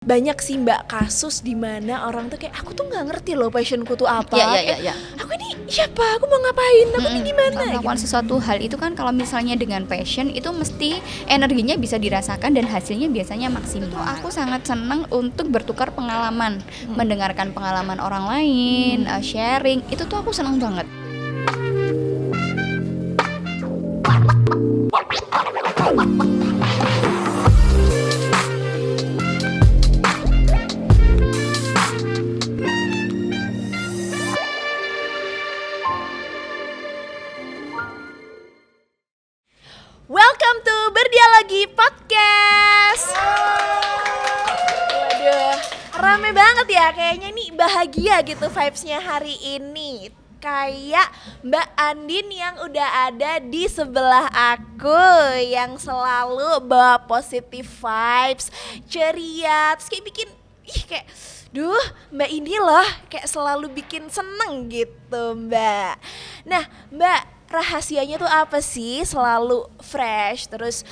Banyak sih Mbak kasus di mana orang tuh kayak aku tuh nggak ngerti loh passionku tuh apa. Iya. Aku ini siapa? Aku mau ngapain? Aku nih gimana? Melakukan sesuatu hal itu kan kalau misalnya dengan passion itu mesti energinya bisa dirasakan dan hasilnya biasanya maksimal. Aku sangat senang untuk bertukar pengalaman, mendengarkan pengalaman orang lain, sharing. Itu tuh aku senang banget. Welcome to Berdialogi Podcast. Waduh, rame banget ya kayaknya nih, bahagia gitu vibes-nya hari ini. Kayak Mbak Andin yang udah ada di sebelah aku, yang selalu bawa positive vibes, ceria, terus kayak bikin kayak duh, Mbak ini loh kayak selalu bikin seneng gitu Mbak. Nah Mbak, rahasianya tuh apa sih selalu fresh terus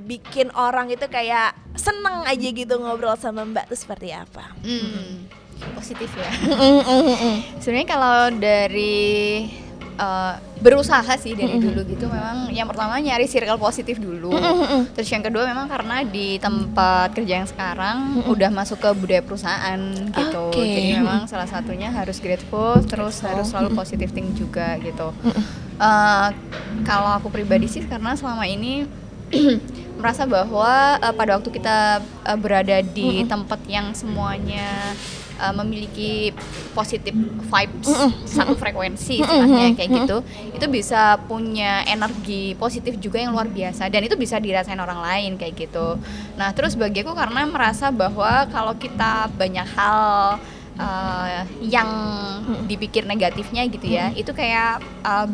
bikin orang itu kayak seneng aja gitu ngobrol sama Mbak tuh seperti apa? Positif ya. Sebenarnya kalau dari berusaha sih dari dulu gitu, memang yang pertama nyari circle positif dulu. Terus yang kedua memang karena di tempat kerja yang sekarang udah masuk ke budaya perusahaan gitu. Jadi memang salah satunya harus grateful, terus harus selalu positive think juga gitu. Kalau aku pribadi sih karena selama ini merasa bahwa pada waktu kita berada di tempat yang semuanya memiliki positive vibes, satu frekuensi istilahnya kayak gitu, itu bisa punya energi positif juga yang luar biasa dan itu bisa dirasain orang lain kayak gitu. Nah terus bagi aku karena merasa bahwa kalau kita banyak hal yang dipikir negatifnya gitu ya, itu kayak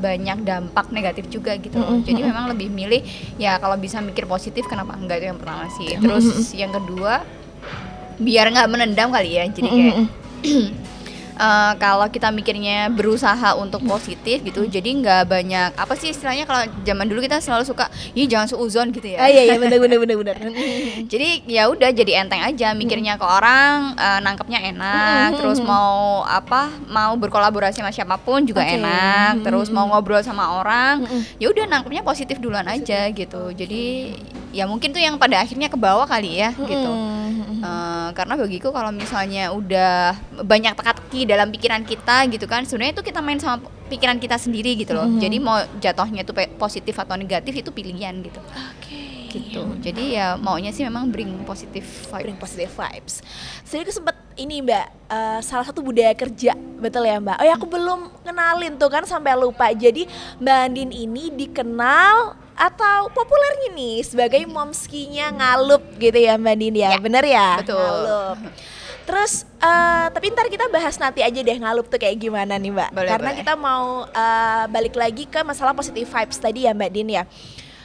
banyak dampak negatif juga gitu loh. Jadi memang lebih milih ya kalau bisa mikir positif kenapa enggak, itu yang pertama sih. Terus yang kedua biar nggak menendam kali ya, jadi kayak kalau kita mikirnya berusaha untuk positif gitu, jadi nggak banyak apa sih istilahnya, kalau zaman dulu kita selalu suka jangan suuzon gitu ya. Iya benar. Jadi ya udah, jadi enteng aja mikirnya ke orang, nangkepnya enak, terus mau berkolaborasi sama siapapun juga enak, terus mau ngobrol sama orang ya udah nangkepnya positif duluan aja gitu. Jadi ya mungkin tuh yang pada akhirnya ke bawah kali ya gitu. Karena bagiku kalau misalnya udah banyak teka-teki dalam pikiran kita gitu kan, sebenarnya itu kita main sama pikiran kita sendiri gitu loh. Jadi mau jatuhnya tuh positif atau negatif itu pilihan gitu. Gitu. Jadi ya maunya sih memang bring positive vibes. Jadi aku sempet ini Mbak, salah satu budaya kerja, betul ya Mbak? Oh ya, aku belum kenalin tuh kan sampai lupa. Jadi Mbak Andin ini dikenal atau populernya nih sebagai momskinya Ngalup gitu ya Mbak Andin ya? Bener ya? Betul. Ngalup. Terus tapi ntar kita bahas nanti aja deh Ngalup tuh kayak gimana nih Mbak. Karena kita mau balik lagi ke masalah positive vibes tadi ya Mbak Din ya.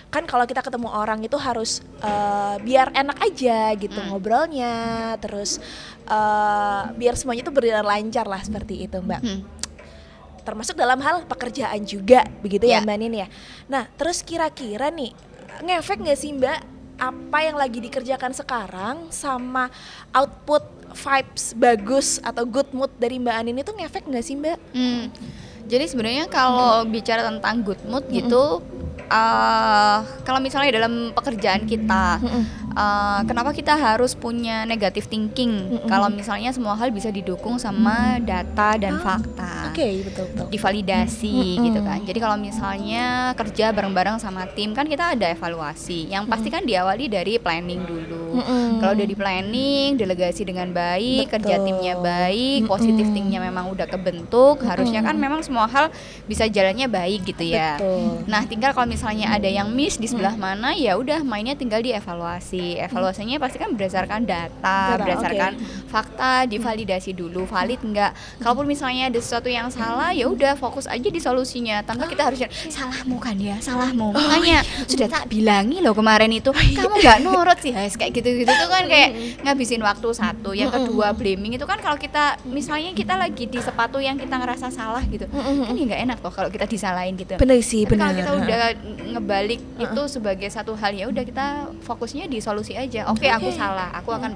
Kan kalau kita ketemu orang itu harus biar enak aja gitu ngobrolnya, terus biar semuanya tuh berjalan lancar lah seperti itu Mbak. Termasuk dalam hal pekerjaan juga begitu ya Mbak Nin ya. Nah terus kira-kira nih ngefek gak sih Mbak apa yang lagi dikerjakan sekarang sama output vibes bagus atau good mood dari Mbak Anin itu ngefek gak sih Mbak? Jadi sebenarnya kalau bicara tentang good mood gitu, kalau misalnya dalam pekerjaan kita, kenapa kita harus punya negative thinking? Kalau misalnya semua hal bisa didukung sama data dan fakta, betul. divalidasi gitu kan. Jadi kalau misalnya kerja bareng-bareng sama tim kan kita ada evaluasi, yang pasti kan diawali dari planning dulu. Kalau udah di planning, delegasi dengan baik, kerja timnya baik, positive thinkingnya memang udah kebentuk, harusnya kan memang semua hal bisa jalannya baik gitu ya. Nah tinggal kalau misalnya ada yang miss di sebelah mana, ya udah mainnya tinggal dievaluasi. Evaluasinya pasti kan berdasarkan data, berdasarkan fakta, divalidasi dulu, valid enggak. Kalaupun misalnya ada sesuatu yang salah, ya udah fokus aja di solusinya tanpa kita harus salahmu kan ya, salahmu. Makanya sudah tak bilangi loh kemarin itu, kamu nggak nurut sih, kayak gitu-gitu tuh kan kayak ngabisin waktu satu. Yang kedua blaming itu kan kalau kita misalnya kita lagi di sepatu yang kita ngerasa salah gitu, kan ya nggak enak toh kalau kita disalahin gitu. Bener sih, Tapi bener. kalau kita udah ngebalik itu sebagai satu hal, ya udah kita fokusnya di solusi aja. Oke, aku salah, aku akan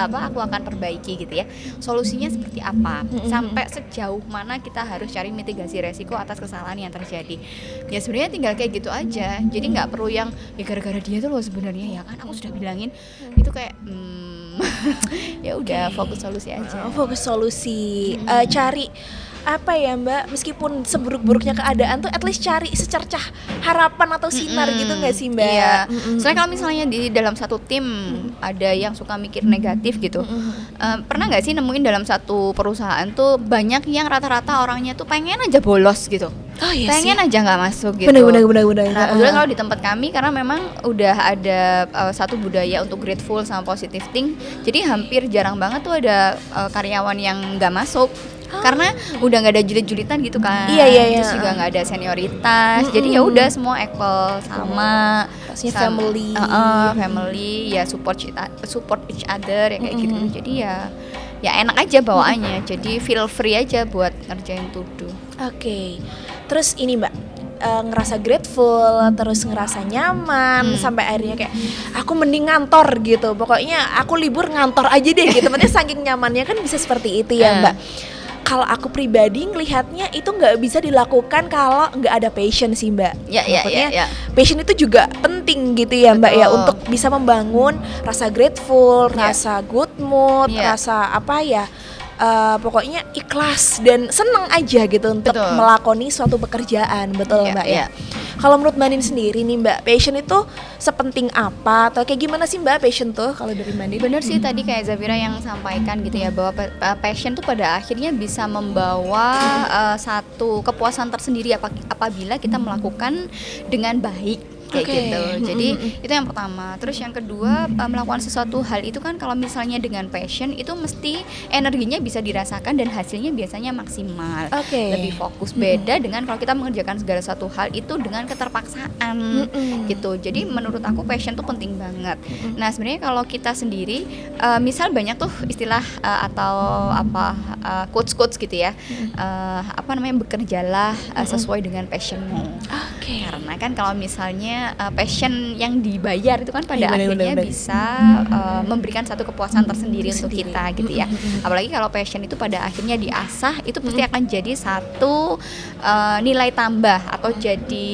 aku akan perbaiki gitu ya. Solusinya seperti apa? Sampai sejauh mana kita harus cari mitigasi resiko atas kesalahan yang terjadi. Ya sebenarnya tinggal kayak gitu aja. Jadi nggak perlu yang ya gara-gara dia tuh loh sebenarnya, ya kan aku sudah bilangin itu kayak ya udah fokus solusi aja. Fokus solusi, cari apa ya Mbak, meskipun seburuk-buruknya keadaan tuh at least cari secercah harapan atau sinar gitu nggak sih Mbak? Iya. Soalnya kalau misalnya di dalam satu tim ada yang suka mikir negatif gitu, pernah nggak sih nemuin dalam satu perusahaan tuh banyak yang rata-rata orangnya tuh pengen aja bolos gitu, pengen aja nggak masuk gitu. Bener. Nah kebetulan kalau di tempat kami karena memang udah ada satu budaya untuk grateful sama positive think, jadi hampir jarang banget tuh ada karyawan yang nggak masuk. Karena udah nggak ada julit-julitan gitu kan, terus juga nggak ada senioritas, jadi ya udah semua equal sama family, family ya support each other ya kayak gitu, jadi ya enak aja bawaannya, jadi feel free aja buat ngerjain tuh. Oke. Terus ini Mbak, ngerasa grateful, terus ngerasa nyaman, sampai akhirnya kayak aku mending ngantor gitu, pokoknya aku libur ngantor aja deh gitu. Maksudnya saking nyamannya kan bisa seperti itu ya Mbak. Kalau aku pribadi ngelihatnya itu nggak bisa dilakukan kalau nggak ada passion sih Mbak. Ya. Passion itu juga penting gitu ya Mbak. Betul. Ya untuk bisa membangun rasa grateful, rasa good mood, rasa apa ya, pokoknya ikhlas dan seneng aja gitu untuk melakoni suatu pekerjaan. Betul Mbak ya. Kalau menurut Mbak Nin sendiri nih Mbak, passion itu sepenting apa atau kayak gimana sih Mbak passion tuh kalau dari Mbak Nin? Bener sih tadi kayak Zafira yang sampaikan gitu ya, bahwa passion tuh pada akhirnya bisa membawa satu kepuasan tersendiri apabila kita melakukan dengan baik. Kayak gitu. Jadi itu yang pertama. Terus yang kedua, melakukan sesuatu hal itu kan kalau misalnya dengan passion itu mesti energinya bisa dirasakan dan hasilnya biasanya maksimal. Lebih fokus. Beda dengan kalau kita mengerjakan segala satu hal itu dengan keterpaksaan gitu. Jadi menurut aku passion tuh penting banget. Nah, sebenarnya kalau kita sendiri misal banyak tuh istilah atau apa quotes gitu ya. Apa namanya, bekerjalah sesuai dengan passionmu. Karena kan kalau misalnya passion yang dibayar itu kan pada akhirnya bisa memberikan satu kepuasan tersendiri untuk kita gitu ya. Apalagi kalau passion itu pada akhirnya diasah, itu pasti akan jadi satu nilai tambah atau jadi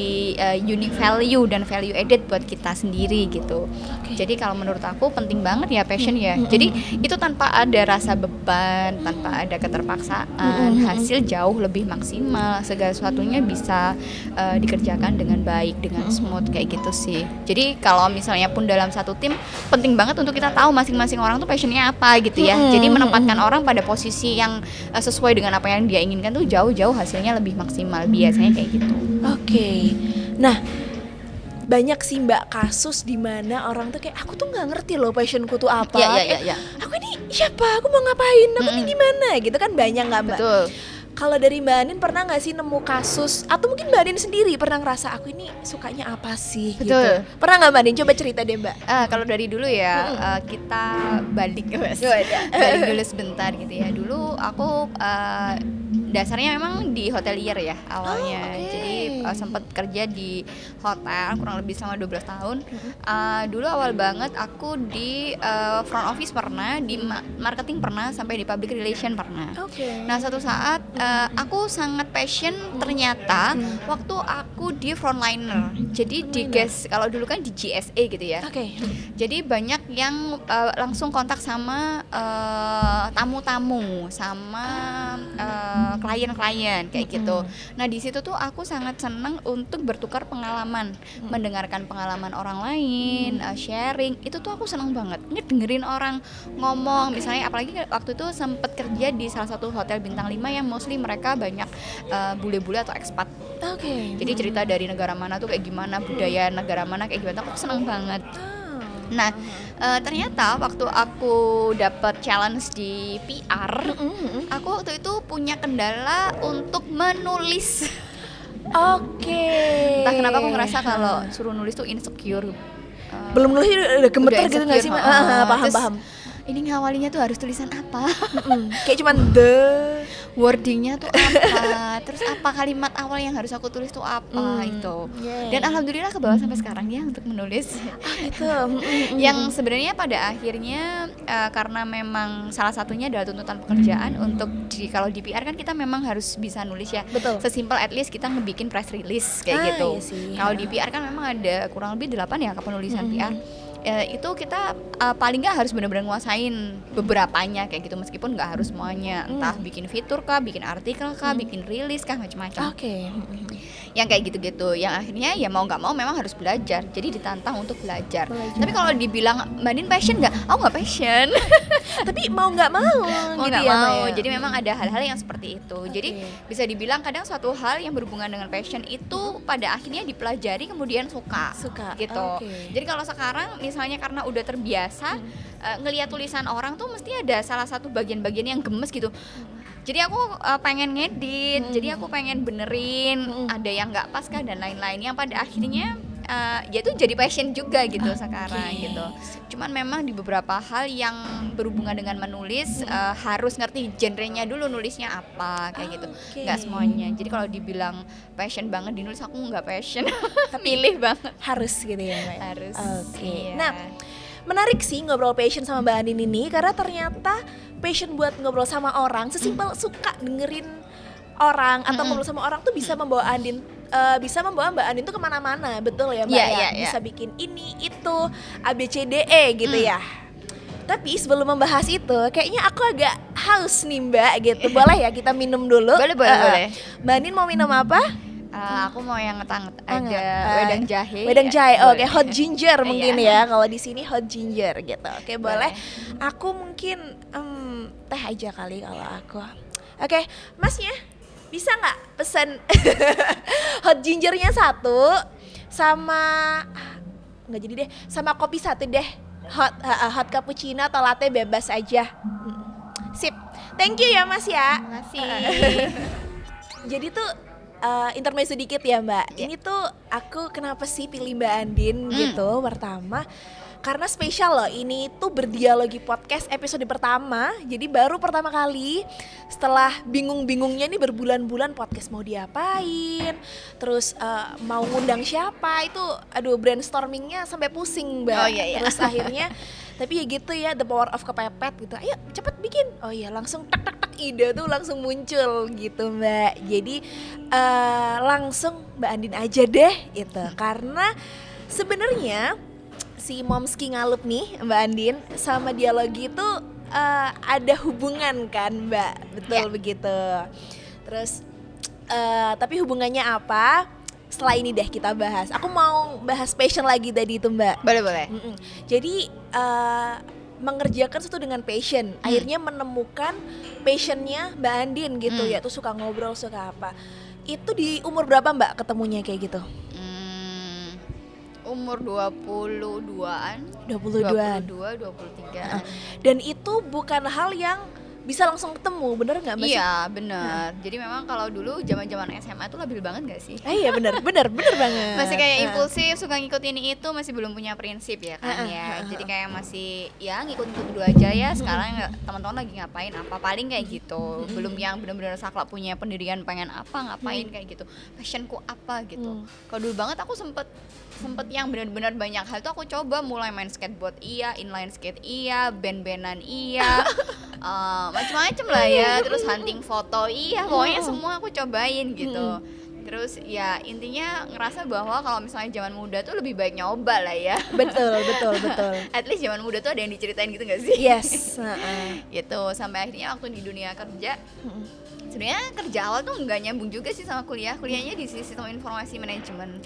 unique value dan value added buat kita sendiri gitu. Jadi kalau menurut aku penting banget ya passion ya. Jadi itu tanpa ada rasa beban, tanpa ada keterpaksaan, hasil jauh lebih maksimal, segala sesuatunya bisa dikerjakan dengan baik, dengan smooth kayak gitu sih. Jadi kalau misalnya pun dalam satu tim penting banget untuk kita tahu masing-masing orang tuh passionnya apa gitu ya. Jadi menempatkan orang pada posisi yang sesuai dengan apa yang dia inginkan tuh jauh-jauh hasilnya lebih maksimal, biasanya kayak gitu. Nah, banyak sih Mbak kasus di mana orang tuh kayak aku tuh nggak ngerti loh passionku tuh apa. Aku ini siapa? Aku mau ngapain? Aku nih di mana? Gitu kan banyak nggak Mbak? Betul. Kalau dari Mbak Nin pernah nggak sih nemu kasus atau mungkin Mbak Nin sendiri pernah ngerasa aku ini sukanya apa sih? Betul. Gitu. Pernah nggak Mbak Nin? Coba cerita deh Mbak. Kalau dari dulu ya kita balik balik dulu sebentar gitu ya. Dulu aku dasarnya memang di hotelier ya awalnya. Jadi sempat kerja di hotel kurang lebih selama 12 tahun. Dulu awal banget aku di front office pernah, di marketing pernah, sampai di public relation pernah. Nah satu saat aku sangat passion ternyata waktu aku di frontliner. Jadi di kalau dulu kan di GSA gitu ya. Jadi banyak yang langsung kontak sama tamu-tamu, sama klien-klien kayak gitu. Nah di situ tuh aku sangat senang untuk bertukar pengalaman, mendengarkan pengalaman orang lain, sharing. Itu tuh aku senang banget dengerin orang ngomong. Misalnya apalagi waktu itu sempat kerja di salah satu hotel bintang 5 yang mostly mereka banyak bule-bule atau expat. Jadi cerita dari negara mana tuh kayak gimana, budaya negara mana kayak gimana, aku senang banget. Nah, ternyata waktu aku dapat challenge di PR, aku waktu itu punya kendala untuk menulis. Entah kenapa aku ngerasa kalau suruh nulis tuh insecure. belum nulis udah gemeter gitu nggak sih? Paham. Ini ngawalinya tuh harus tulisan apa? Kayak cuman wordingnya tuh apa, terus apa kalimat awal yang harus aku tulis tuh apa itu. Dan alhamdulillah ke bawah sampai sekarang ya untuk menulis. Itu yang sebenarnya pada akhirnya karena memang salah satunya adalah tuntutan pekerjaan untuk kalau di PR kan kita memang harus bisa nulis ya. Betul. Sesimpel at least kita ngebikin press release kayak gitu. Iya, kalau di PR kan memang ada kurang lebih 8 ya kepenulisan PR. Itu kita paling nggak harus benar-benar nguasain beberapanya kayak gitu, meskipun nggak harus semuanya, entah bikin fitur kah, bikin artikel kah, bikin rilis kah, macam-macam. Yang kayak gitu-gitu, yang akhirnya ya mau nggak mau memang harus belajar, jadi ditantang untuk belajar. Tapi kalau dibilang Mbak Din passion nggak? Aku nggak passion. Tapi mau nggak mau gitu ya, mau. Jadi memang ada hal-hal yang seperti itu. Jadi bisa dibilang kadang suatu hal yang berhubungan dengan passion itu pada akhirnya dipelajari kemudian suka gitu. Jadi kalau sekarang misalnya karena udah terbiasa ngelihat tulisan orang tuh mesti ada salah satu bagian-bagian yang gemes gitu. Jadi aku pengen ngedit, jadi aku pengen benerin, ada yang nggak pas kah dan lain-lain, yang pada akhirnya ya itu jadi passion juga gitu sekarang gitu. Cuman memang di beberapa hal yang berhubungan dengan menulis harus ngerti genrenya dulu, nulisnya apa kayak gitu. Nggak semuanya. Jadi kalau dibilang passion banget di nulis, aku nggak passion. Milih banget. Harus gitu ya Mbak. Harus. Iya. Nah, menarik sih ngobrol passion sama Mbak Andin ini, karena ternyata passion buat ngobrol sama orang sesimpel suka dengerin orang atau ngobrol sama orang tuh bisa membawa Andin bisa membawa Mbak Andin tuh kemana-mana, betul ya Mbak? Bisa bikin ini itu ABCDE gitu ya. Tapi sebelum membahas itu, kayaknya aku agak haus nih Mbak gitu. Boleh ya kita minum dulu? Boleh. Mbak Andin mau minum apa? Aku mau yang ngetang ada wedang jahe. Wedang jahe, oke, hot ginger mungkin ya. Kalau di sini hot ginger gitu. Oke, boleh. Aku mungkin teh aja kali kalau aku. Oke, Masnya bisa nggak pesen hot gingernya 1 sama nggak jadi deh, sama kopi 1 deh, hot cappuccino atau latte bebas aja. Sip, thank you ya Mas ya. Makasih. Jadi tuh intermezzo dikit ya Mbak. Ini tuh aku kenapa sih pilih Mbak Andin gitu. Pertama karena spesial loh, ini tuh berdialogi podcast episode pertama. Jadi baru pertama kali setelah bingung-bingungnya nih berbulan-bulan podcast mau diapain, terus mau ngundang siapa, itu aduh brainstormingnya sampai pusing Mbak. Terus akhirnya tapi ya gitu ya, the power of kepepet gitu. Ayo cepet bikin. Oh iya, langsung tak ide tuh langsung muncul gitu Mbak. Jadi langsung Mbak Andin aja deh gitu. Karena sebenarnya si Momski Ngalup nih Mbak Andin sama dialogi itu ada hubungan kan Mbak, betul begitu. Terus tapi hubungannya apa? Setelah ini deh kita bahas. Aku mau bahas passion lagi tadi itu Mbak. Boleh. Jadi mengerjakan sesuatu dengan passion, akhirnya menemukan passionnya Mbak Andin gitu ya. Tuh suka ngobrol, suka apa. Itu di umur berapa Mbak ketemunya kayak gitu? Umur 22-an. 22-an. 23-an. Dan itu bukan hal yang bisa langsung ketemu, bener nggak Mbak? Iya bener. Jadi memang kalau dulu zaman SMA tuh labil banget nggak sih? Iya bener banget. Masih kayak impulsif, suka ngikutin itu, masih belum punya prinsip ya kan ya. Jadi kayak masih ya ngikut-ngikut dulu aja ya. Sekarang teman-teman lagi ngapain apa, paling kayak gitu. Belum yang benar-benar saklek punya pendirian pengen apa, ngapain kayak gitu. Passionku apa gitu. Kalau dulu banget aku sempet yang benar-benar banyak hal tuh aku coba, mulai main skateboard iya, inline skate iya, band-bandan iya, macam-macam lah ya, terus hunting foto iya, pokoknya semua aku cobain gitu. Terus ya intinya ngerasa bahwa kalau misalnya zaman muda tuh lebih baik nyoba lah ya. Betul. At least zaman muda tuh ada yang diceritain gitu nggak sih? Yes. Gitu, sampai akhirnya waktu di dunia kerja, sebenarnya kerja awal tuh nggak nyambung juga sih sama kuliahnya di sistem informasi manajemen.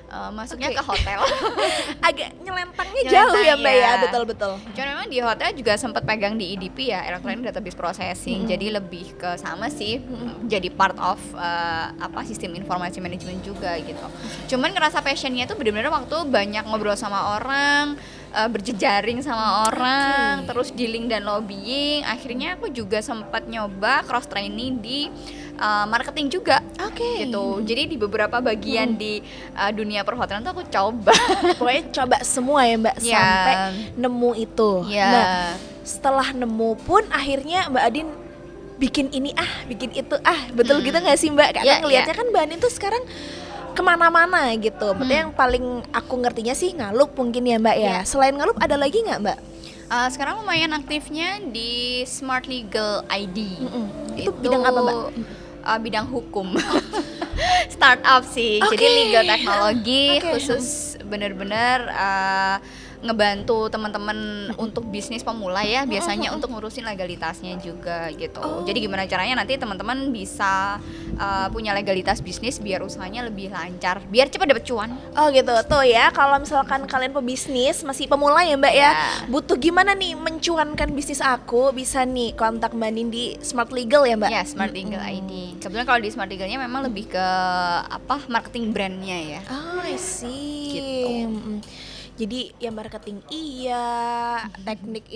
Masuknya ke hotel. Agak nyelentangnya jauh ya Mbak ya, betul. Cuman memang di hotel juga sempat pegang di EDP ya, Electronic Database Processing. Jadi lebih ke sama sih, jadi part of sistem informasi manajemen juga gitu. Cuman ngerasa passionnya tuh benar-benar waktu banyak ngobrol sama orang, berjejaring sama orang, terus dealing dan lobbying. Akhirnya aku juga sempat nyoba cross training di marketing juga, gitu. Jadi di beberapa bagian di dunia perhotelan tuh aku coba. Pokoknya coba semua ya Mbak, sampai nemu itu. Nah, setelah nemu pun akhirnya Mbak Adin bikin ini bikin itu betul gitu nggak sih Mbak? Karena ngelihatnya kan Mbak Adin tuh sekarang kemana-mana gitu. Maksudnya yang paling aku ngertinya sih Ngalup mungkin ya Mbak ya. Selain Ngalup ada lagi nggak Mbak? Sekarang lumayan aktifnya di Smart Legal ID. Itu bidang apa Mbak? Bidang hukum. Startup sih. Jadi legal teknologi khusus bener-bener ngebantu teman-teman untuk bisnis pemula ya, biasanya untuk ngurusin legalitasnya juga gitu. Jadi gimana caranya nanti teman-teman bisa punya legalitas bisnis biar usahanya lebih lancar, biar cepat dapat cuan. Oh gitu tuh ya. Kalau misalkan kalian pebisnis masih pemula ya Mbak ya, butuh gimana nih mencuankan bisnis aku, bisa nih kontak Mbak Nin di Smart Legal ya Mbak? Ya, Smart Legal ID. Kebetulan kalau di Smart Legalnya memang lebih ke marketing brandnya ya. I see. Gitu. Jadi ya marketing teknik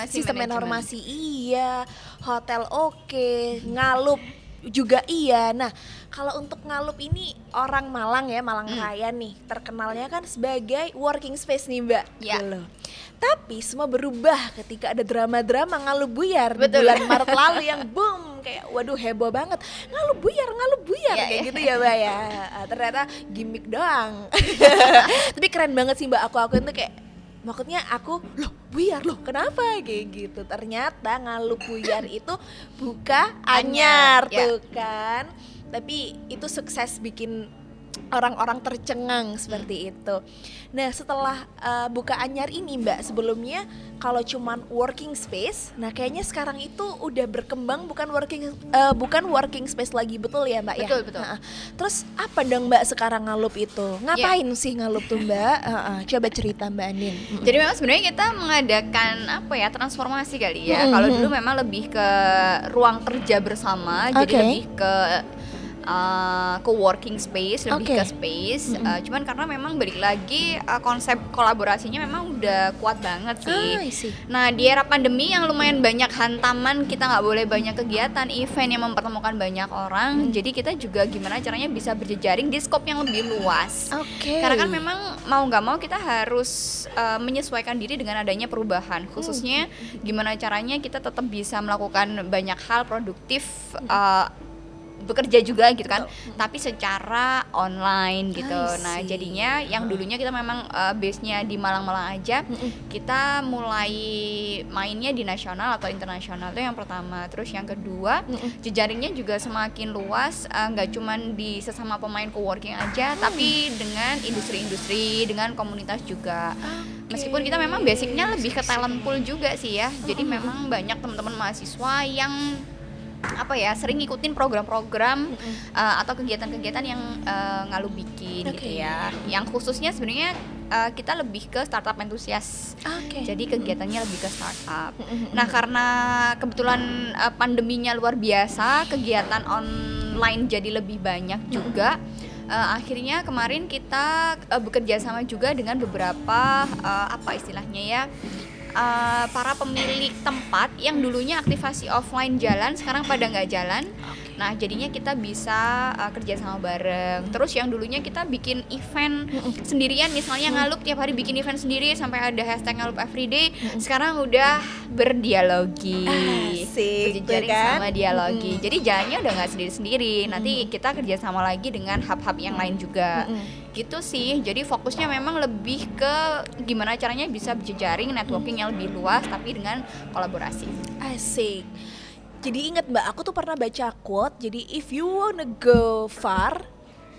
sistem informasi hotel Ngalup juga Nah, kalau untuk Ngalup ini orang Malang ya, Malang Raya nih, terkenalnya kan sebagai working space nih Mbak. Gitu. Tapi semua berubah ketika ada drama-drama Ngalup Buyar di bulan Maret lalu yang boom, kayak waduh heboh banget. Ngalup Buyar kayak gitu ya Mbak ya. Ternyata gimmick doang. Tapi keren banget sih Mbak, aku itu kayak maksudnya aku buyar kenapa kayak gitu. Ternyata Ngalup Buyar itu buka anyar tuh kan. Tapi itu sukses bikin orang-orang tercengang seperti itu. Nah setelah buka anyar ini Mbak, sebelumnya kalau cuman working space, nah kayaknya sekarang itu udah berkembang bukan working space lagi, betul ya Mbak? Betul. Terus apa dong Mbak sekarang Ngalup itu? Ngapain sih Ngalup tuh Mbak? Coba cerita Mbak Anin. Jadi memang sebenarnya kita mengadakan transformasi kali ya. Kalau dulu memang lebih ke ruang kerja bersama, jadi lebih ke working space, lebih ke space. Cuman karena memang balik lagi konsep kolaborasinya memang udah kuat banget sih. Nah di era pandemi yang lumayan banyak hantaman, kita nggak boleh banyak kegiatan event yang mempertemukan banyak orang. Jadi kita juga gimana caranya bisa berjejaring di skop yang lebih luas. Karena kan memang mau nggak mau kita harus menyesuaikan diri dengan adanya perubahan. Khususnya gimana caranya kita tetap bisa melakukan banyak hal produktif, bekerja juga gitu kan, tapi secara online gitu. Nah jadinya yang dulunya kita memang base-nya di Malang-Malang aja, kita mulai mainnya di nasional atau internasional, itu yang pertama. Terus yang kedua, jejaringnya juga semakin luas, nggak cuman di sesama pemain co-working aja, tapi dengan industri-industri, dengan komunitas juga. Meskipun kita memang basicnya lebih ke talent pool juga sih ya, jadi memang banyak teman-teman mahasiswa yang sering ngikutin program-program atau kegiatan-kegiatan yang Ngalup bikin gitu ya. Yang khususnya sebenarnya kita lebih ke startup entusias. Jadi kegiatannya lebih ke startup. Nah, karena kebetulan pandeminya luar biasa, kegiatan online jadi lebih banyak juga. Akhirnya kemarin kita bekerja sama juga dengan beberapa para pemilik tempat yang dulunya aktivasi offline jalan, sekarang pada nggak jalan. Nah jadinya kita bisa kerja sama bareng. Terus yang dulunya kita bikin event sendirian, misalnya Ngalup tiap hari bikin event sendiri sampai ada hashtag Ngalup Everyday, sekarang udah berdialogi, berjejaring sama dialogi. Jadi jalannya udah nggak sendiri-sendiri. Nanti kita kerja sama lagi dengan hub-hub yang lain juga. Gitu sih. Jadi fokusnya memang lebih ke gimana caranya bisa berjejaring, networking yang lebih luas tapi dengan kolaborasi. Asik. Jadi ingat Mbak, aku tuh pernah baca quote, jadi if you wanna go far,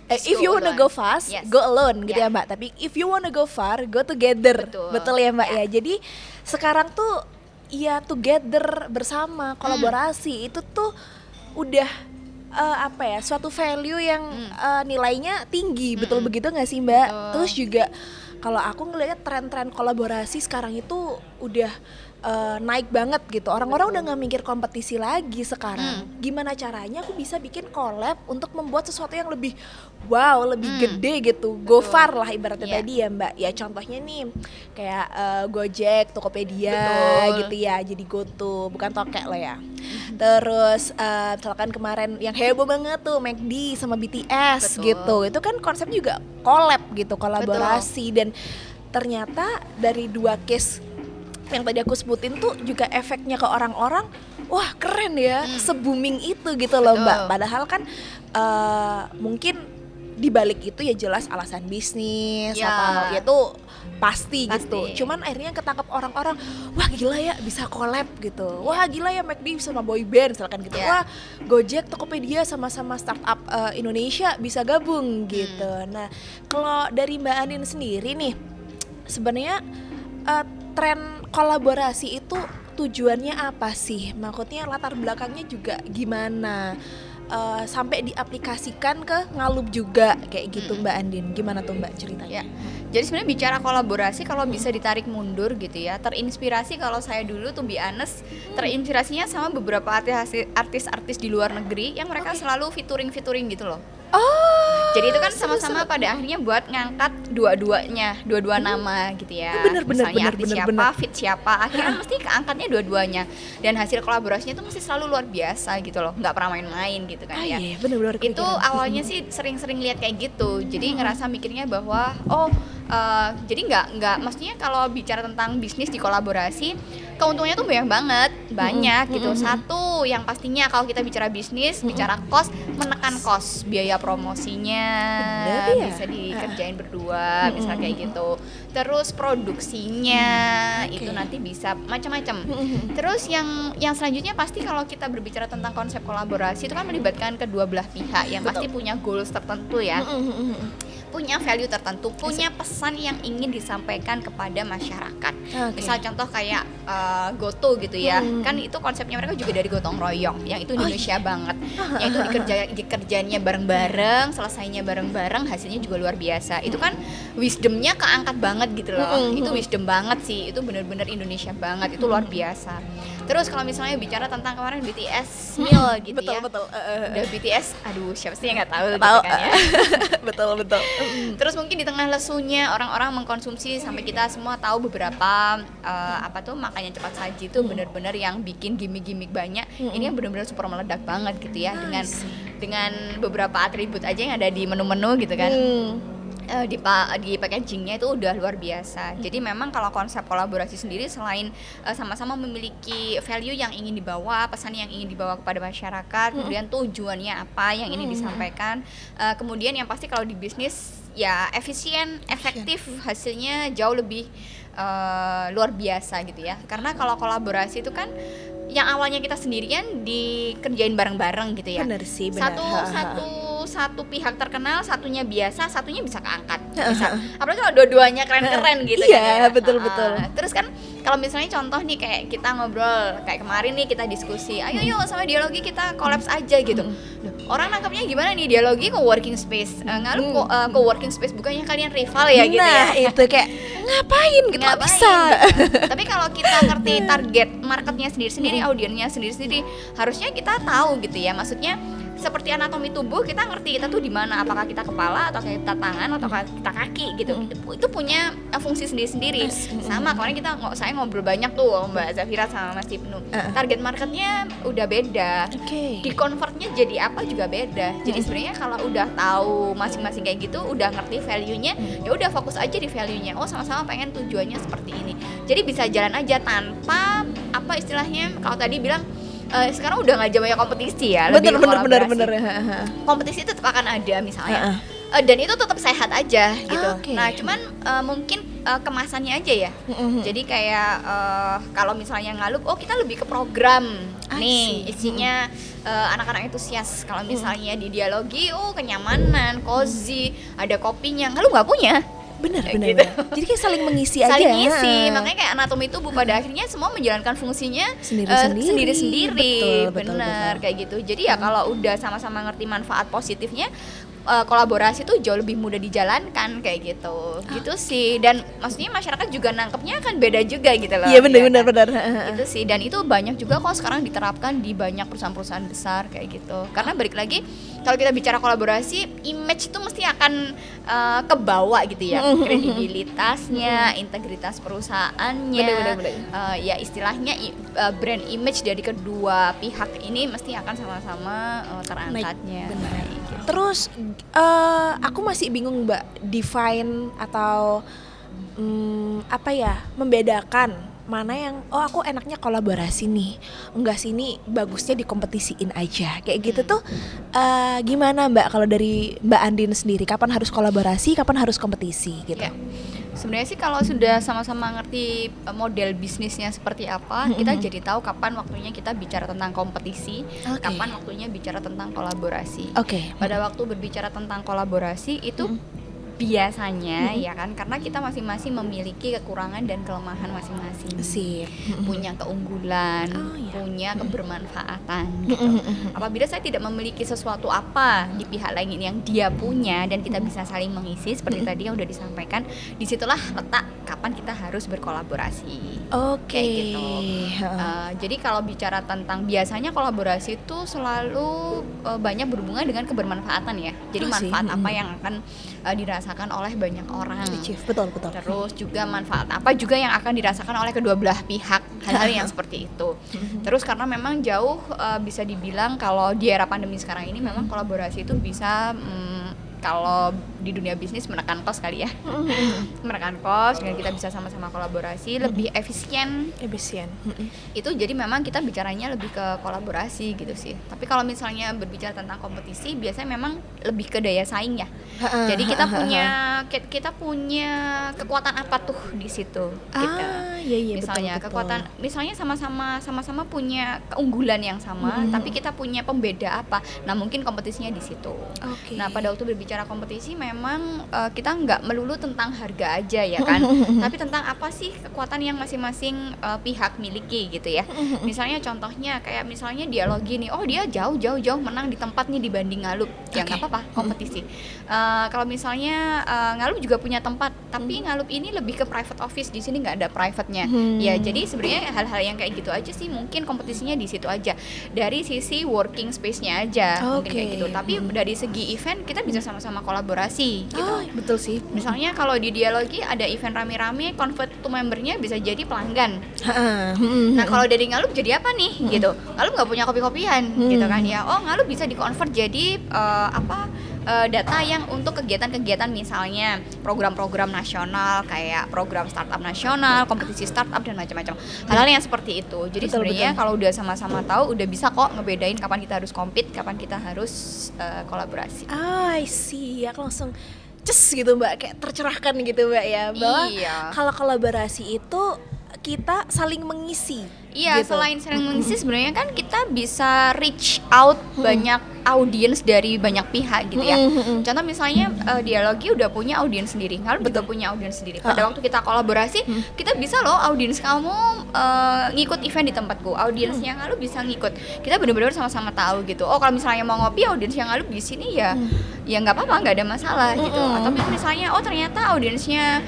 if you wanna go fast, go alone gitu ya Mbak. Tapi if you wanna go far, go together. Betul ya Mbak ya. Jadi sekarang tuh ya together bersama, kolaborasi itu tuh udah suatu value yang nilainya tinggi. Betul begitu nggak sih Mbak? Terus juga kalau aku ngelihat tren-tren kolaborasi sekarang itu udah naik banget gitu. Orang-orang udah nggak mikir kompetisi lagi sekarang. Gimana caranya aku bisa bikin collab untuk membuat sesuatu yang lebih wow, lebih gede gitu. Go far lah ibaratnya tadi ya Mbak. Ya contohnya nih kayak Gojek, Tokopedia gitu ya. Jadi GoTo, bukan tokek loh ya. Terus misalkan kemarin yang heboh banget tuh McD sama BTS gitu. Itu kan konsepnya juga collab gitu, kolaborasi. Dan ternyata dari 2 case yang tadi aku sebutin tuh juga efeknya ke orang-orang, wah keren ya, se-booming itu gitu loh Mbak. Padahal kan mungkin dibalik itu ya jelas alasan bisnis atau ya itu pasti gitu. Cuman akhirnya ketangkep orang-orang, wah gila ya bisa collab gitu. Wah gila ya McD sama boy band misalkan gitu. Wah Gojek, Tokopedia sama-sama startup Indonesia bisa gabung gitu. Nah kalau dari Mbak Andin sendiri nih, sebenarnya tren kolaborasi itu tujuannya apa sih? Maksudnya latar belakangnya juga gimana? Sampai diaplikasikan ke Ngalup juga kayak gitu Mbak Andin. Gimana tuh Mbak ceritanya? Jadi sebenarnya bicara kolaborasi kalau bisa ditarik mundur gitu ya. Terinspirasi kalau saya dulu tuh be honest, terinspirasinya sama beberapa artis-artis di luar negeri yang mereka selalu featuring gitu loh. Jadi itu kan sama-sama pada akhirnya buat ngangkat dua nama gitu ya. Misalnya artis siapa, fit siapa, akhirnya mesti keangkatnya dua-duanya. Dan hasil kolaborasinya itu mesti selalu luar biasa gitu loh, nggak pernah main-main gitu kan ya. Iya, bener-bener itu awalnya sih sering-sering lihat kayak gitu. Jadi ngerasa mikirnya bahwa jadi nggak maksudnya kalau bicara tentang bisnis di kolaborasi, keuntungannya tuh banyak gitu. Satu yang pastinya kalau kita bicara bisnis, bicara cost, menekan cost, biaya promosinya bisa dikerjain berdua, misalnya kayak gitu. Terus produksinya itu nanti bisa macam-macam. Terus yang selanjutnya pasti kalau kita berbicara tentang konsep kolaborasi itu kan melibatkan kedua belah pihak yang pasti punya goals tertentu ya. Punya value tertentu, punya pesan yang ingin disampaikan kepada masyarakat. Misal contoh kayak GoTo gitu ya, kan itu konsepnya mereka juga dari gotong royong, yang itu Indonesia banget, yang itu dikerjainnya bareng-bareng, selesainya bareng-bareng, hasilnya juga luar biasa. Itu kan wisdomnya keangkat banget gitu loh, itu wisdom banget sih, itu bener-bener Indonesia banget, itu luar biasa. Terus kalau misalnya bicara tentang kemarin BTS meal gitu betul. Udah BTS, aduh siapa sih yang nggak tahu gitu kan ya. betul. Terus mungkin di tengah lesunya orang-orang mengkonsumsi sampai kita semua tahu beberapa makanan cepat saji itu benar-benar yang bikin gimmick-gimmick banyak. Ini yang benar-benar super meledak banget gitu ya, dengan beberapa atribut aja yang ada di menu-menu gitu kan. Di packagingnya itu udah luar biasa. Jadi memang kalau konsep kolaborasi sendiri selain sama-sama memiliki value yang ingin dibawa, pesan yang ingin dibawa kepada masyarakat, kemudian tujuannya apa yang ingin disampaikan, kemudian yang pasti kalau di bisnis ya efisien, efektif, hasilnya jauh lebih luar biasa gitu ya. Karena kalau kolaborasi itu kan yang awalnya kita sendirian dikerjain bareng-bareng gitu ya. Benar sih, benar. Satu pihak terkenal, satunya biasa, satunya bisa keangkat. Apalagi kalau dua-duanya keren-keren gitu iya, kan. Betul. Terus kan kalau misalnya contoh nih kayak kita ngobrol kayak kemarin nih kita diskusi, ayo yuk sama Dialogi kita collapse aja gitu. Orang nangkapnya gimana nih, Dialogi co-working space, Ngalup co-working space, bukannya kalian rival ya gitu ya. Nah itu kayak ngapain gitu, bisa. Tapi kalau kita ngerti target marketnya sendiri-sendiri, audiensnya sendiri-sendiri, harusnya kita tahu gitu ya. Maksudnya seperti anatomi tubuh, kita ngerti kita tuh di mana, apakah kita kepala atau kita tangan atau kita kaki gitu. Itu punya fungsi sendiri-sendiri. Sama kemarin saya ngobrol banyak tuh Mbak Zafira sama Mas Ibnu. Target marketnya udah beda. Di convertnya jadi apa juga beda. Jadi sebenarnya kalau udah tahu masing-masing kayak gitu, udah ngerti value-nya, ya udah fokus aja di value-nya. Oh, sama-sama pengen tujuannya seperti ini. Jadi bisa jalan aja tanpa apa istilahnya kalau tadi bilang sekarang udah nggak zamannya kompetisi ya, lebih bener. Kompetisi itu tetap akan ada misalnya, dan itu tetap sehat aja gitu. Nah cuman mungkin kemasannya aja ya. Jadi kayak kalau misalnya Ngalup, kita lebih ke program nih isinya anak-anak entusias. Kalau misalnya di Dialogi, kenyamanan, cozy, ada kopinya. Ngalup nggak punya. Benar. Gitu. Jadi kayak saling mengisi aja. Saling mengisi, makanya kayak anatomi tubuh pada akhirnya semua menjalankan fungsinya sendiri-sendiri. Benar kayak gitu. Jadi ya kalau udah sama-sama ngerti manfaat positifnya, kolaborasi tuh jauh lebih mudah dijalankan kayak gitu. Gitu sih. Dan maksudnya masyarakat juga nangkepnya kan beda juga gitu loh. Iya benar. Gitu sih. Dan itu banyak juga kok sekarang diterapkan di banyak perusahaan-perusahaan besar kayak gitu. Karena balik lagi kalau kita bicara kolaborasi, image itu mesti akan kebawa gitu ya. Kredibilitasnya, integritas perusahaannya. Bener. Ya istilahnya brand image dari kedua pihak ini mesti akan sama-sama terangkatnya. Gitu. Terus aku masih bingung Mbak, define atau membedakan mana yang aku enaknya kolaborasi nih, enggak sih ini bagusnya dikompetisiin aja kayak gitu tuh. Gimana Mbak kalau dari Mbak Andin sendiri, kapan harus kolaborasi, kapan harus kompetisi gitu? Ya. Sebenarnya sih kalau sudah sama-sama ngerti model bisnisnya seperti apa, kita jadi tahu kapan waktunya kita bicara tentang kompetisi, kapan waktunya bicara tentang kolaborasi. Pada waktu berbicara tentang kolaborasi itu biasanya ya kan, karena kita masing-masing memiliki kekurangan dan kelemahan masing-masing. Punya keunggulan, punya kebermanfaatan gitu. Apabila saya tidak memiliki sesuatu apa di pihak lain yang dia punya dan kita bisa saling mengisi seperti tadi yang udah disampaikan, disitulah letak kapan kita harus berkolaborasi. Kayak gitu. Jadi kalau bicara tentang biasanya kolaborasi itu selalu banyak berhubungan dengan kebermanfaatan ya. Jadi manfaat apa yang akan dirasakan oleh banyak orang. Betul. Terus juga manfaat apa juga yang akan dirasakan oleh kedua belah pihak, hal-hal yang seperti itu. Terus karena memang jauh bisa dibilang kalau di era pandemi sekarang ini memang kolaborasi itu bisa kalau di dunia bisnis menekan kos kali ya. Menekan kos dengan kita bisa sama-sama kolaborasi lebih efisien. Itu jadi memang kita bicaranya lebih ke kolaborasi gitu sih. Tapi kalau misalnya berbicara tentang kompetisi biasanya memang lebih ke daya saing ya. Jadi kita punya kekuatan apa tuh di situ gitu. Misalnya betul. Kekuatan misalnya sama-sama punya keunggulan yang sama, tapi kita punya pembeda apa. Nah, mungkin kompetisinya di situ. Nah, pada waktu berbicara kompetisi memang kita nggak melulu tentang harga aja ya kan, tapi tentang apa sih kekuatan yang masing-masing pihak miliki gitu ya. Misalnya contohnya kayak misalnya Dialogi nih, dia jauh menang di tempat nih dibanding Ngalup, ya nggak apa-apa kompetisi. Kalau misalnya Ngalup juga punya tempat, tapi Ngalup ini lebih ke private office, di sini nggak ada private-nya. Ya jadi sebenarnya hal-hal yang kayak gitu aja sih mungkin kompetisinya di situ aja. Dari sisi working space-nya aja mungkin kayak gitu. Tapi dari segi event kita bisa sama-sama kolaborasi gitu. Betul sih. Misalnya kalau di Dialogi ada event rame-rame, convert to membernya bisa jadi pelanggan. Nah kalau dari Ngalup jadi apa nih gitu? Ngalup nggak punya kopi-kopian gitu kan ya. Ngalup bisa di-convert jadi data yang untuk kegiatan-kegiatan misalnya program-program nasional kayak program startup nasional, kompetisi startup dan macam-macam. Hal-hal yang seperti itu. Jadi sebenarnya kalau udah sama-sama tahu udah bisa kok ngebedain kapan kita harus compete, kapan kita harus kolaborasi. I see. Aku langsung gitu Mbak, kayak tercerahkan gitu Mbak ya, bahwa kalau kolaborasi itu kita saling mengisi. Iya, gitu. Selain saling mengisi sebenarnya kan kita bisa reach out banyak audiens dari banyak pihak gitu ya. Contoh misalnya Dialogi udah punya audiens sendiri, Ngalup juga punya audiens sendiri. Pada waktu kita kolaborasi, kita bisa loh audiens kamu ngikut event di tempatku, audiensnya Ngalup bisa ngikut. Kita benar-benar sama-sama tahu gitu. Kalau misalnya mau ngopi audiensnya Ngalup di sini ya nggak apa-apa, nggak ada masalah gitu. Atau misalnya ternyata audiensnya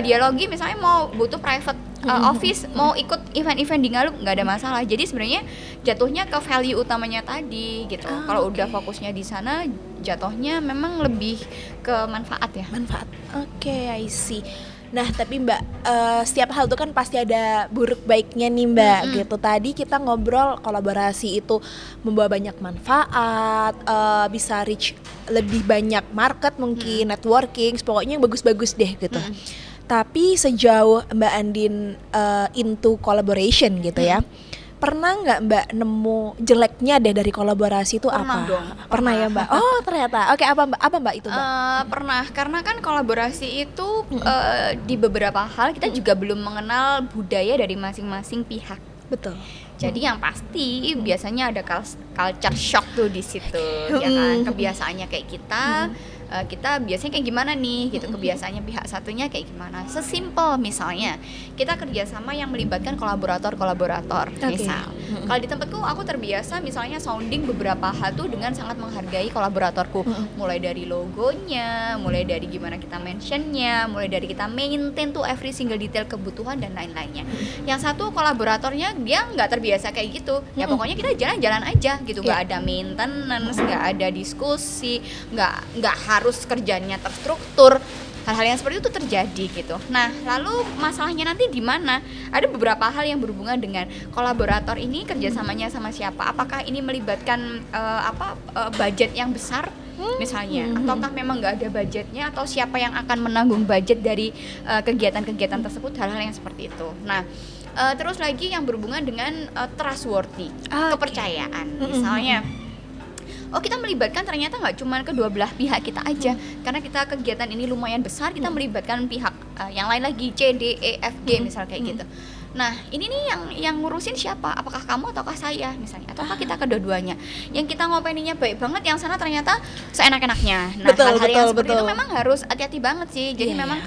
Dialogi misalnya mau butuh private office, mau ikut event-event di Ngalup, nggak ada masalah. Jadi sebenarnya jatuhnya ke value utamanya tadi gitu. Kalau udah fokusnya di sana, jatuhnya memang lebih ke manfaat ya. I see. Nah tapi Mbak, setiap hal itu kan pasti ada buruk baiknya nih Mbak gitu. Tadi kita ngobrol kolaborasi itu membawa banyak manfaat, bisa reach lebih banyak market mungkin, networking, pokoknya yang bagus-bagus deh gitu. Tapi sejauh Mbak Andin into collaboration gitu ya, pernah nggak Mbak nemu jeleknya deh dari kolaborasi itu apa? Pernah ya Mbak? Ternyata. Apa Mbak itu Mbak? Pernah, karena kan kolaborasi itu di beberapa hal kita juga belum mengenal budaya dari masing-masing pihak. Betul. Jadi yang pasti biasanya ada culture shock tuh di situ, ya kan? Kebiasaannya kayak kita biasanya kayak gimana nih gitu, kebiasaannya pihak satunya kayak gimana. Sesimpel misalnya kita kerjasama yang melibatkan kolaborator misal Kalau di tempatku aku terbiasa misalnya sounding beberapa hal tuh dengan sangat menghargai kolaboratorku, mulai dari logonya, mulai dari gimana kita mentionnya, mulai dari kita maintain tuh every single detail kebutuhan dan lain-lainnya. Yang satu kolaboratornya dia nggak terbiasa kayak gitu, ya pokoknya kita jalan-jalan aja gitu, nggak ada maintenance, nggak ada diskusi, nggak harus kerjanya terstruktur. Hal-hal yang seperti itu terjadi gitu. Nah, lalu masalahnya nanti di mana? Ada beberapa hal yang berhubungan dengan kolaborator ini kerjasamanya sama siapa. Apakah ini melibatkan budget yang besar misalnya, ataukah memang nggak ada budgetnya, atau siapa yang akan menanggung budget dari kegiatan-kegiatan tersebut, hal-hal yang seperti itu. Nah, terus lagi yang berhubungan dengan trustworthy, kepercayaan. Misalnya, kita melibatkan ternyata nggak cuma kedua belah pihak kita aja, karena kita kegiatan ini lumayan besar, kita melibatkan pihak yang lain lagi, C, D, E, F, G misal kayak gitu. Nah, ini nih yang ngurusin siapa? Apakah kamu ataukah saya misalnya? Ataukah kita kedua-duanya? Yang kita ngopeninya baik banget, yang sana ternyata seenak-enaknya. Nah, hal-hal yang seperti itu memang harus hati-hati banget sih. Jadi memang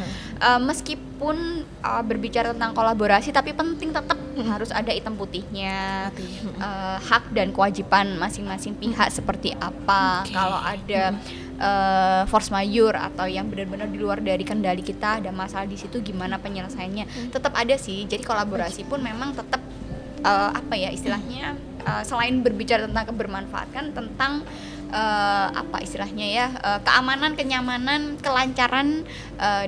meskipun berbicara tentang kolaborasi, tapi penting tetap harus ada hitam putihnya, hak dan kewajiban masing-masing pihak seperti apa. Kalau ada force majeure atau yang benar-benar di luar dari kendali kita, ada masalah di situ, gimana penyelesaiannya, tetap ada sih. Jadi kolaborasi pun memang tetap istilahnya selain berbicara tentang kebermanfaatan, tentang keamanan, kenyamanan, kelancaran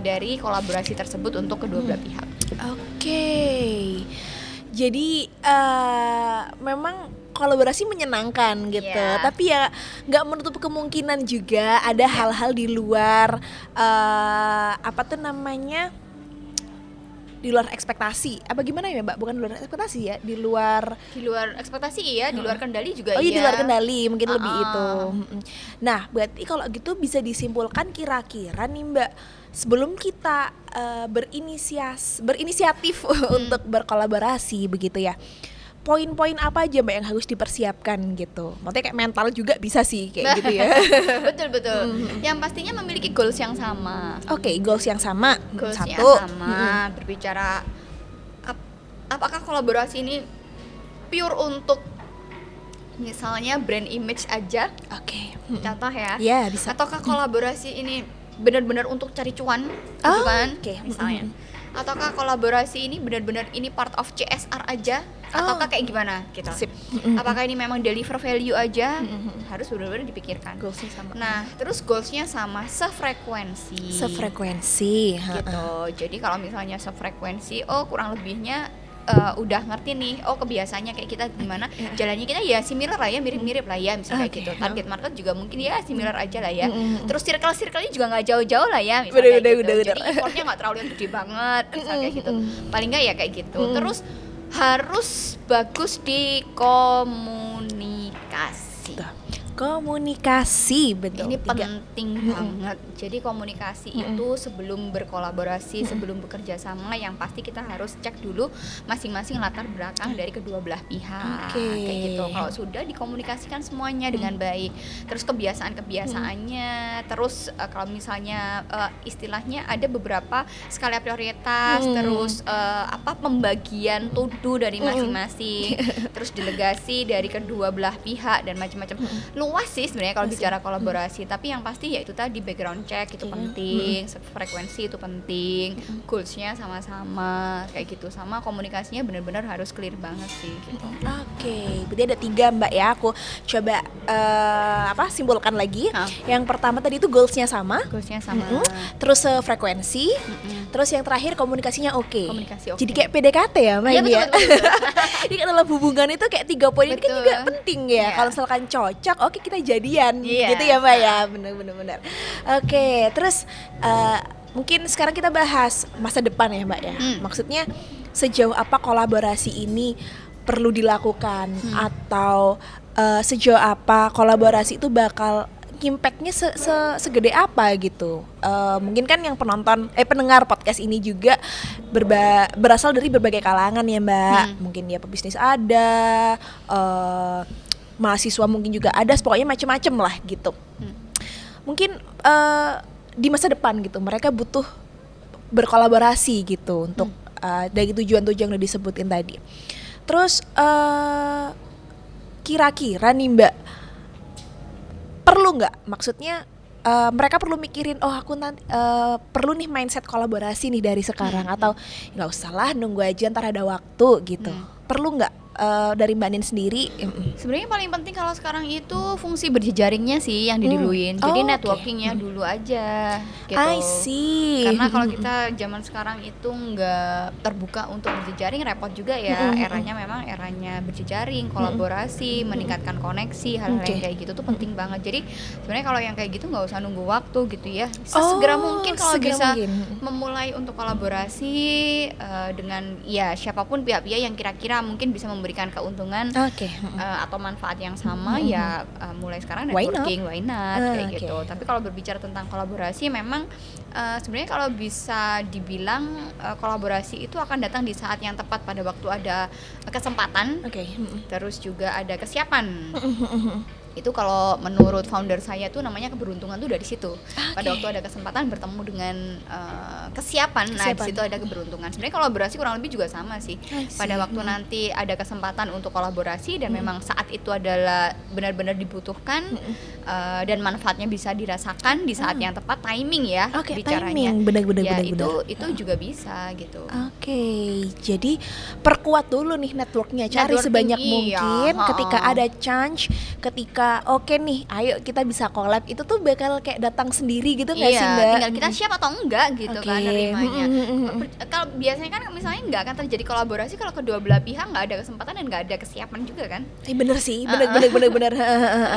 dari kolaborasi tersebut untuk kedua belah pihak. Jadi memang kolaborasi menyenangkan gitu, tapi ya nggak menutup kemungkinan juga ada hal-hal di luar di luar ekspektasi. Apa gimana ya, Mbak? Bukan di luar ekspektasi ya, di luar ekspektasi di luar kendali juga. Di luar kendali mungkin lebih itu. Nah, berarti kalau gitu bisa disimpulkan kira-kira nih, Mbak, sebelum kita berinisiatif untuk berkolaborasi begitu ya, poin-poin apa aja, Mbak, yang harus dipersiapkan gitu? Maksudnya kayak mental juga bisa sih kayak gitu ya. Betul. Yang pastinya memiliki goals yang sama. Goals yang sama. Berbicara apakah kolaborasi ini pure untuk misalnya brand image aja? Contoh ya. Iya, bisa. Ataukah kolaborasi ini benar-benar untuk cari cuan, gitu kan? Misalnya. Ataukah kolaborasi ini benar-benar ini part of CSR aja, ataukah kayak gimana gitu. Apakah ini memang deliver value aja? Harus benar-benar dipikirkan. Goalsnya sama. Nah, terus goalsnya sama, sefrekuensi gitu. Jadi kalau misalnya sefrekuensi, kurang lebihnya udah ngerti nih, kebiasaannya kayak kita gimana, jalannya kita ya similar lah ya, mirip-mirip lah ya, misalnya kayak gitu. Target market juga mungkin ya similar aja lah ya. Terus circle-nya juga nggak jauh-jauh lah ya, misalnya kayak gitu. Jadi effortnya nggak terlalu yang gede banget, misalnya kayak gitu. Paling nggak ya kayak gitu. Terus harus bagus di komunikasi. Betul. Ini penting banget. Jadi komunikasi itu sebelum berkolaborasi, sebelum bekerja sama, yang pasti kita harus cek dulu masing-masing latar belakang dari kedua belah pihak. Kayak gitu. Kalau sudah dikomunikasikan semuanya dengan baik, terus kebiasaan-kebiasaannya, terus kalau misalnya istilahnya ada beberapa skala prioritas, terus pembagian tuduh dari masing-masing, terus delegasi dari kedua belah pihak dan macam-macam. Luas sih sebenarnya kalau bicara kolaborasi, tapi yang pasti ya itu tadi, background check itu penting, frekuensi itu penting, goalsnya sama-sama kayak gitu, sama komunikasinya benar-benar harus clear banget sih gitu. Berarti ada 3, Mbak ya. Aku coba simpulkan lagi. Yang pertama tadi itu goalsnya sama. Terus frekuensi. Terus yang terakhir komunikasinya oke. Jadi kayak PDKT ya, Mbak. Betul. Jadi dalam hubungan itu kayak 3 poin ini kan juga penting ya. Kalau misalkan cocok, kita jadian, gitu ya, Mbak ya. Benar. Terus mungkin sekarang kita bahas masa depan ya, Mbak ya. Maksudnya sejauh apa kolaborasi ini perlu dilakukan, atau sejauh apa kolaborasi itu bakal impact-nya segede apa gitu. Mungkin kan yang pendengar podcast ini juga berasal dari berbagai kalangan ya, Mbak. Mungkin ya pebisnis ada, mahasiswa mungkin juga ada, pokoknya macam-macam lah gitu. Mungkin di masa depan gitu mereka butuh berkolaborasi gitu untuk dari tujuan-tujuan yang udah disebutin tadi. Terus kira-kira nih Mbak, perlu nggak? Maksudnya mereka perlu mikirin, oh aku nanti perlu nih mindset kolaborasi nih dari sekarang, atau nggak usah lah nunggu aja ntar ada waktu gitu. Perlu nggak dari Mbak Nin sendiri? Sebenarnya paling penting kalau sekarang itu fungsi berjejaringnya sih yang diduluin. Jadi networkingnya dulu aja gitu. I see. Karena kalau kita zaman sekarang itu nggak terbuka untuk berjejaring, repot juga ya. Eranya memang eranya berjejaring, kolaborasi, meningkatkan koneksi, hal-hal yang kayak gitu tuh penting banget. Jadi sebenarnya kalau yang kayak gitu nggak usah nunggu waktu gitu ya. Sesegera mungkin kalau bisa memulai untuk kolaborasi dengan ya siapapun pihak-pihak yang kira-kira mungkin bisa memberikan keuntungan atau manfaat yang sama, ya mulai sekarang networking, why not kayak gitu. Tapi kalau berbicara tentang kolaborasi, memang sebenarnya kalau bisa dibilang kolaborasi itu akan datang di saat yang tepat, pada waktu ada kesempatan, terus juga ada kesiapan. Itu kalau menurut founder saya tuh namanya keberuntungan tuh dari situ. Pada waktu ada kesempatan bertemu dengan kesiapan, nah di situ ada keberuntungan. Sebenarnya kolaborasi kurang lebih juga sama sih. Pada waktu nanti ada kesempatan untuk kolaborasi dan memang saat itu adalah benar-benar dibutuhkan dan manfaatnya bisa dirasakan di saat yang tepat, timing ya bicaranya. Timing, benar-benar ya, benar. itu juga bisa gitu. Jadi perkuat dulu nih networknya, cari sebanyak mungkin. Ketika ada chance, ketika nih ayo kita bisa collab, itu tuh bakal kayak datang sendiri gitu nggak sih Mbak? Tinggal kita siap atau enggak gitu kan nerimanya. Kalau biasanya kan misalnya nggak akan terjadi kolaborasi kalau kedua belah pihak nggak ada kesempatan dan nggak ada kesiapan juga kan? Bener sih, bener.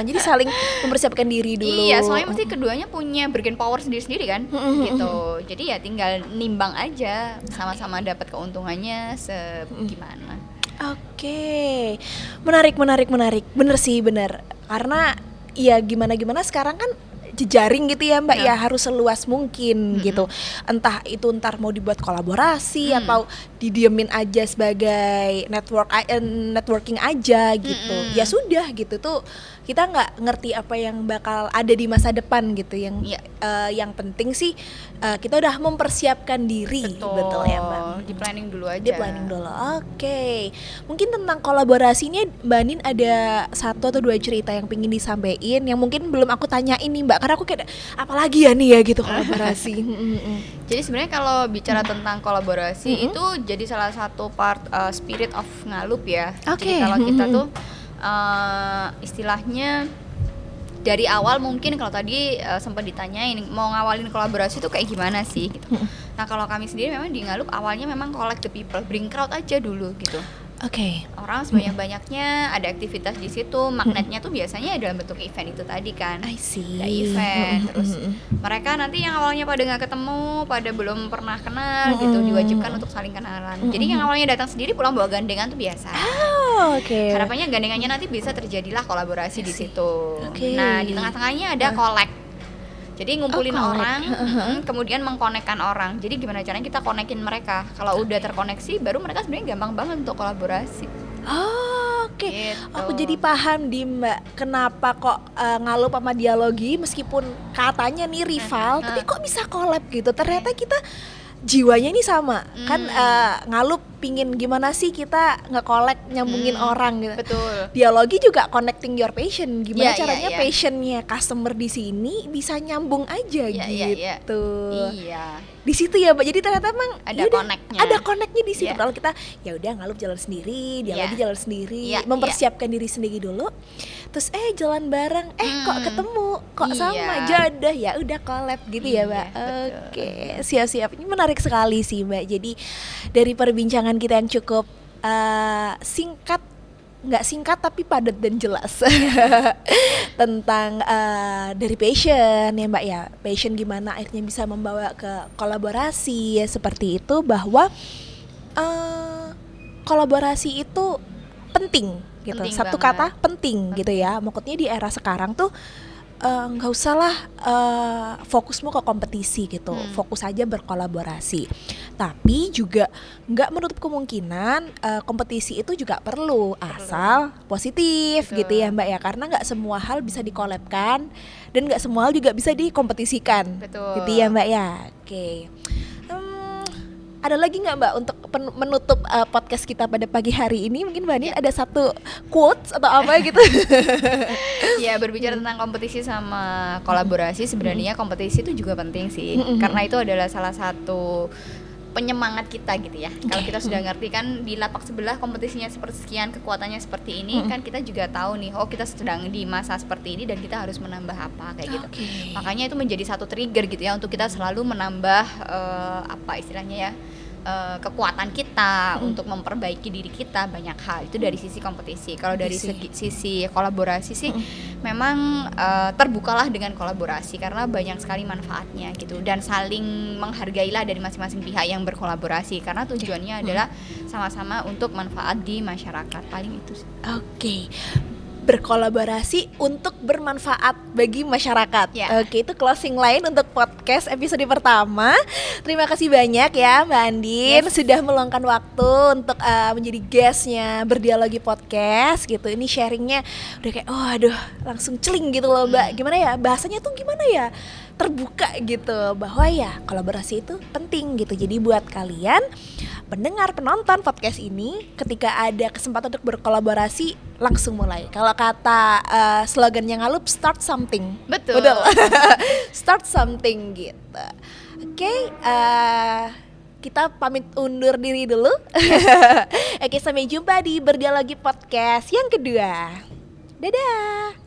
Jadi saling mempersiapkan diri dulu. Iya, soalnya mesti keduanya punya bargain power sendiri-sendiri kan, gitu. Jadi ya tinggal nimbang aja, sama-sama dapat keuntungannya segimana. Menarik. Bener sih, bener. Karena ya gimana sekarang kan jejaring gitu ya Mbak, ya harus seluas mungkin gitu. Entah itu ntar mau dibuat kolaborasi atau didiemin aja sebagai networking aja gitu. Ya sudah gitu tuh, kita nggak ngerti apa yang bakal ada di masa depan gitu. Yang penting sih kita udah mempersiapkan diri. Betul ya Mbak. Di planning dulu aja. Mungkin tentang kolaborasinya Mbak Nin ada 1 atau 2 cerita yang pengen disampaikan yang mungkin belum aku tanyain nih Mbak, karena aku kayak apalagi ya nih ya gitu kolaborasi. Jadi sebenarnya kalau bicara tentang kolaborasi itu jadi salah satu part spirit of Ngalup ya. Jadi kalau kita tuh istilahnya dari awal, mungkin kalau tadi sempat ditanyain mau ngawalin kolaborasi itu kayak gimana sih gitu. Nah kalau kami sendiri memang di Ngalup awalnya memang collect the people, bring crowd aja dulu gitu. Orang sebanyak-banyaknya, ada aktivitas di situ. Magnetnya tuh biasanya dalam bentuk event itu tadi kan. Ada event, terus mereka nanti yang awalnya pada nggak ketemu, pada belum pernah kenal gitu, diwajibkan untuk saling kenalan. Jadi yang awalnya datang sendiri pulang bawa gandengan tuh biasa. Harapannya gandengannya nanti bisa terjadilah kolaborasi di situ. Nah di tengah-tengahnya ada collect. Jadi ngumpulin orang, kemudian mengkonekkan orang. Jadi gimana caranya kita konekin mereka? Kalau udah terkoneksi, baru mereka sebenarnya gampang banget untuk kolaborasi. Gitu. Aku jadi paham di Mbak, kenapa kok Ngalup sama Dialogi meskipun katanya nih rival, tapi kok bisa collab gitu. Ternyata kita jiwanya ini sama. Kan Ngalup pingin gimana sih kita nge-collect, nyambungin orang gitu. Betul. Dialogi juga connecting your passion. Gimana caranya passionnya customer di sini bisa nyambung aja gitu. Di situ ya Mbak. Jadi ternyata emang ada connectnya di situ. Kalau kita ya udah Ngalup jalan sendiri, Dialogi jalan sendiri, mempersiapkan diri sendiri dulu. Terus jalan bareng, kok ketemu, kok sama, jodoh, ya udah collab gitu ya Mbak. Siap-siap. Ini menarik sekali sih Mbak. Jadi dari perbincangan kita yang cukup nggak singkat tapi padat dan jelas tentang dari passion ya Mbak ya, passion gimana akhirnya bisa membawa ke kolaborasi ya, seperti itu, bahwa kolaborasi itu penting gitu, satu kata penting gitu ya. Maksudnya di era sekarang tuh nggak usah lah fokusmu ke kompetisi gitu, fokus aja berkolaborasi. Tapi juga nggak menutup kemungkinan kompetisi itu juga perlu, asal positif gitu ya Mbak ya, karena nggak semua hal bisa dikolabkan dan nggak semua hal juga bisa dikompetisikan. Gitu ya Mbak ya. Ada lagi nggak Mbak untuk menutup podcast kita pada pagi hari ini? Mungkin Mbak Din ada satu quotes atau apa gitu? Ya, berbicara tentang kompetisi sama kolaborasi, sebenarnya kompetisi itu juga penting sih, karena itu adalah salah satu penyemangat kita gitu ya. Kalau kita sudah ngerti kan di lapak sebelah kompetisinya seperti sekian, kekuatannya seperti ini, kan kita juga tahu nih, oh kita sedang di masa seperti ini dan kita harus menambah apa kayak gitu. Makanya itu menjadi satu trigger gitu ya untuk kita selalu menambah apa istilahnya ya, kekuatan kita untuk memperbaiki diri kita, banyak hal itu dari sisi kompetisi. Kalau dari sisi kolaborasi sih memang terbukalah dengan kolaborasi karena banyak sekali manfaatnya gitu, dan saling menghargailah dari masing-masing pihak yang berkolaborasi karena tujuannya adalah sama-sama untuk manfaat di masyarakat, paling itu sih. Berkolaborasi untuk bermanfaat bagi masyarakat. Oke, itu closing line untuk podcast episode pertama. Terima kasih banyak ya Mbak Andin sudah meluangkan waktu untuk menjadi guestnya Berdialogi Podcast gitu. Ini sharingnya udah kayak aduh langsung celing gitu loh Mbak. Gimana ya bahasanya tuh gimana ya, terbuka gitu bahwa ya kolaborasi itu penting gitu. Jadi buat kalian pendengar, penonton podcast ini, ketika ada kesempatan untuk berkolaborasi langsung mulai. Kalau kata slogannya Ngalup, start something. Betul. Start something gitu. Oke, kita pamit undur diri dulu. Oke, sampai jumpa di Berdialogi Podcast yang kedua. Dadah.